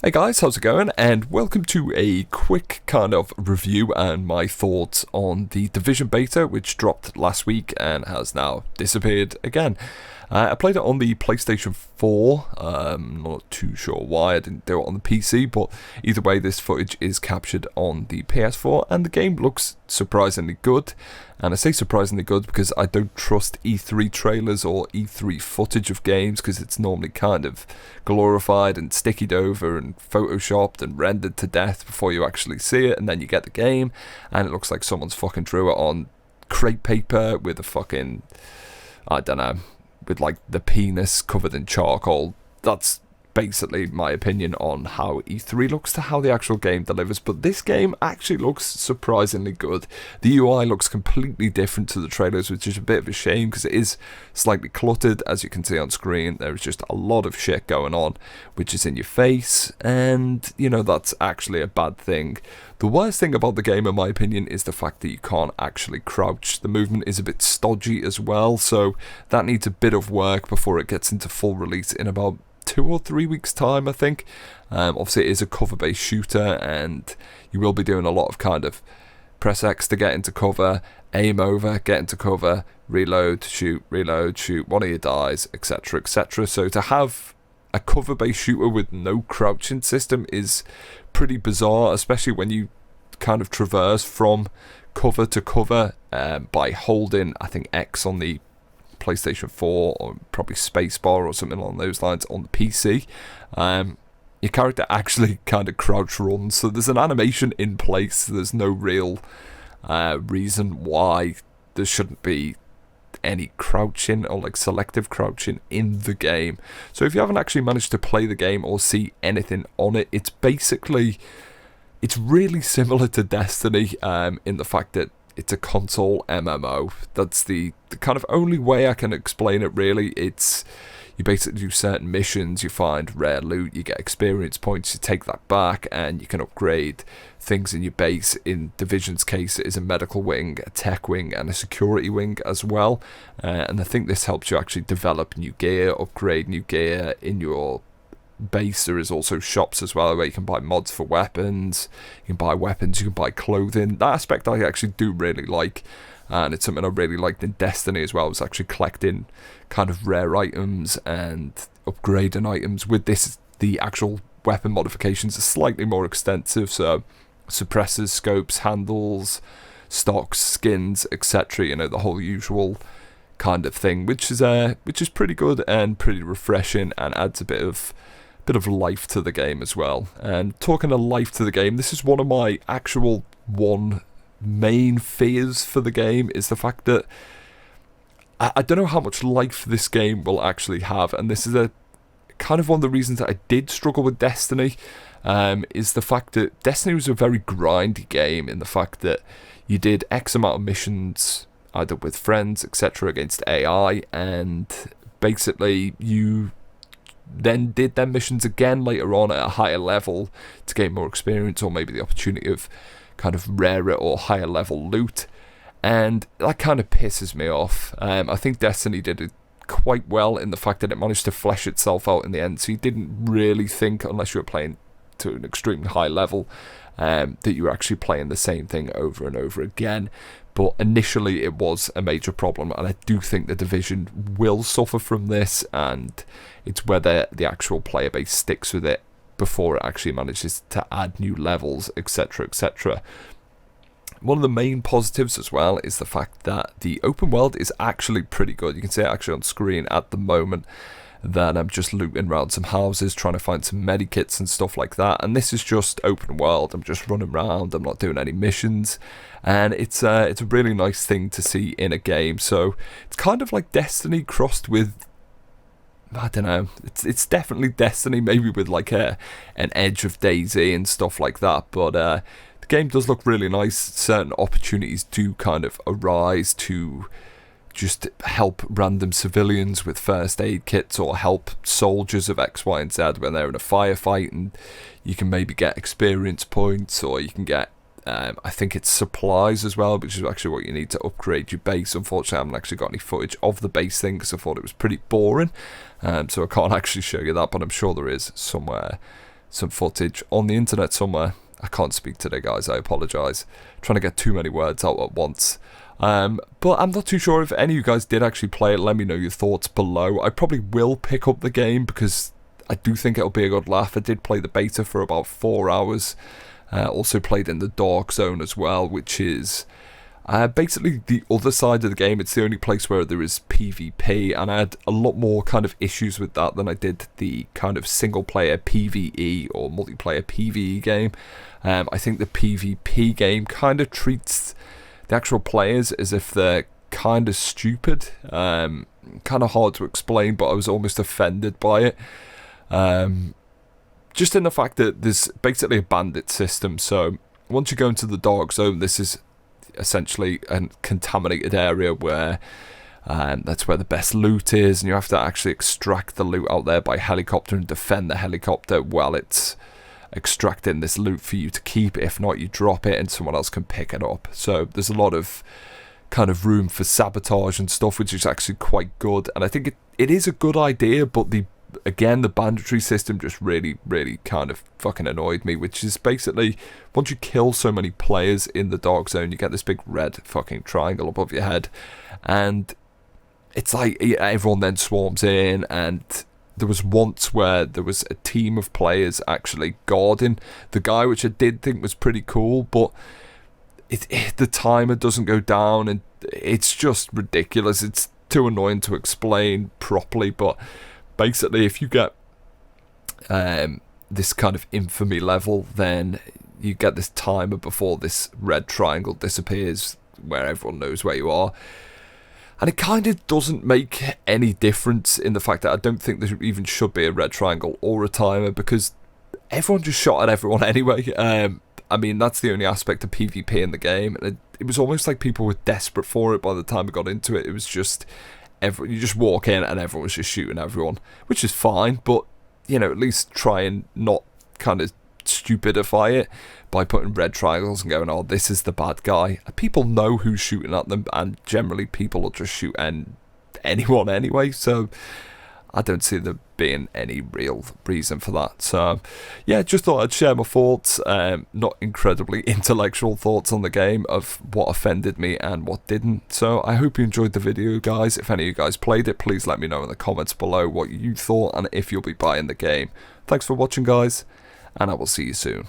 Hey guys, how's it going? And welcome to a quick kind of review and my thoughts on the Division beta, which dropped last week and has now disappeared again. I played it on the PlayStation 4, not too sure why I didn't do it on the PC, but either way this footage is captured on the PS4 and the game looks surprisingly good. And I say surprisingly good because I don't trust E3 trailers or E3 footage of games because it's normally kind of glorified and stickied over and photoshopped and rendered to death before you actually see it, and then you get the game and it looks like someone's fucking drew it on crepe paper with a fucking, I don't know, with like the penis covered in charcoal. That's basically my opinion on how E3 looks to how the actual game delivers, but this game actually looks surprisingly good. The UI looks completely different to the trailers, which is a bit of a shame because it is slightly cluttered. As you can see on screen, there's just a lot of shit going on which is in your face, and you know, that's actually a bad thing. The worst thing about the game in my opinion is the fact that you can't actually crouch. The movement is a bit stodgy as well, so that needs a bit of work before it gets into full release in about 2 or 3 weeks time, I think. Obviously it is a cover based shooter and you will be doing a lot of kind of press X to get into cover, aim over, get into cover, reload, shoot, one of you dies, etc, etc. So to have a cover based shooter with no crouching system is pretty bizarre, especially when you kind of traverse from cover to cover by holding, I think, X on the PlayStation 4 or probably spacebar or something along those lines on the PC. Your character actually kind of crouch runs, so there's an animation in place. There's no real reason why there shouldn't be any crouching or like selective crouching in the game. So if you haven't actually managed to play the game or see anything on it, it's really similar to Destiny in the fact that it's a console MMO. That's the kind of only way I can explain it, really. It's, you basically do certain missions, you find rare loot, you get experience points, you take that back, and you can upgrade things in your base. In Division's case, it is a medical wing, a tech wing, and a security wing as well. And I think this helps you actually develop new gear, upgrade new gear in your base. There is also shops as well where you can buy mods for weapons, you can buy weapons, you can buy clothing. That aspect I actually do really like, and it's something I really liked in Destiny as well, was actually collecting kind of rare items and upgrading items. With this, the actual weapon modifications are slightly more extensive, so suppressors, scopes, handles, stocks, skins, etc, you know, the whole usual kind of thing, which is pretty good and pretty refreshing and adds a bit of life to the game as well. And talking of life to the game, this is one of my actual main fears for the game, is the fact that I don't know how much life this game will actually have, and this is a kind of one of the reasons that I did struggle with Destiny, is the fact that Destiny was a very grindy game, in the fact that you did X amount of missions either with friends, etc, against AI, and basically you then did them missions again later on at a higher level to gain more experience, or maybe the opportunity of kind of rarer or higher level loot, and that kind of pisses me off. I think Destiny did it quite well in the fact that it managed to flesh itself out in the end, so you didn't really think, unless you were playing to an extremely high level, that you were actually playing the same thing over and over again. But initially it was a major problem, and I do think the Division will suffer from this, and it's whether the actual player base sticks with it before it actually manages to add new levels, etc, etc. One of the main positives as well is the fact that the open world is actually pretty good. You can see it actually on screen at the moment that I'm just looting around some houses, trying to find some medikits and stuff like that, and this is just open world. I'm just running around, I'm not doing any missions, and it's a really nice thing to see in a game. So it's kind of like Destiny crossed with, I don't know, it's definitely Destiny, maybe with like an edge of Daisy and stuff like that, but the game does look really nice. Certain opportunities do kind of arise to just help random civilians with first aid kits, or help soldiers of X, Y, and Z when they're in a firefight, and you can maybe get experience points, or you can get I think it's supplies as well, which is actually what you need to upgrade your base. Unfortunately, I haven't actually got any footage of the base thing because I thought it was pretty boring, so I can't actually show you that, but I'm sure there is somewhere some footage on the internet somewhere. I can't speak today, guys, I apologise. Trying to get too many words out at once. But I'm not too sure if any of you guys did actually play it. Let me know your thoughts below. I probably will pick up the game because I do think it'll be a good laugh. I did play the beta for about 4 hours. Also played in the Dark Zone as well, which is basically the other side of the game. It's the only place where there is PvP, and I had a lot more kind of issues with that than I did the kind of single player PvE or multiplayer PvE game. I think the PvP game kind of treats the actual players as if they're kind of stupid. Kind of hard to explain, but I was almost offended by it. Just in the fact that there's basically a bandit system. So once you go into the Dark Zone, this is essentially a contaminated area where that's where the best loot is, and you have to actually extract the loot out there by helicopter and defend the helicopter while it's extracting this loot for you to keep. If not, you drop it and someone else can pick it up. So there's a lot of kind of room for sabotage and stuff, which is actually quite good, and I think it is a good idea, but the banditry system just really kind of fucking annoyed me, which is basically once you kill so many players in the Dark Zone, you get this big red fucking triangle above your head, and it's like everyone then swarms in. And there was once where there was a team of players actually guarding the guy, which I did think was pretty cool, but the timer doesn't go down, and it's just ridiculous. It's too annoying to explain properly, but basically if you get this kind of infamy level, then you get this timer before this red triangle disappears where everyone knows where you are. And it kind of doesn't make any difference in the fact that I don't think there even should be a red triangle or a timer, because everyone just shot at everyone anyway. I mean, that's the only aspect of PvP in the game, and it was almost like people were desperate for it by the time I got into it. It was just you just walk in and everyone's just shooting everyone, which is fine, but you know, at least try and not kind of stupidify it by putting red triangles and going, oh, this is the bad guy. People know who's shooting at them, and generally people will just shoot anyone anyway, so I don't see there being any real reason for that. So yeah, just thought I'd share my thoughts, not incredibly intellectual thoughts on the game, of what offended me and what didn't. So I hope you enjoyed the video, guys. If any of you guys played it, please let me know in the comments below what you thought and if you'll be buying the game. Thanks for watching, guys, and I will see you soon.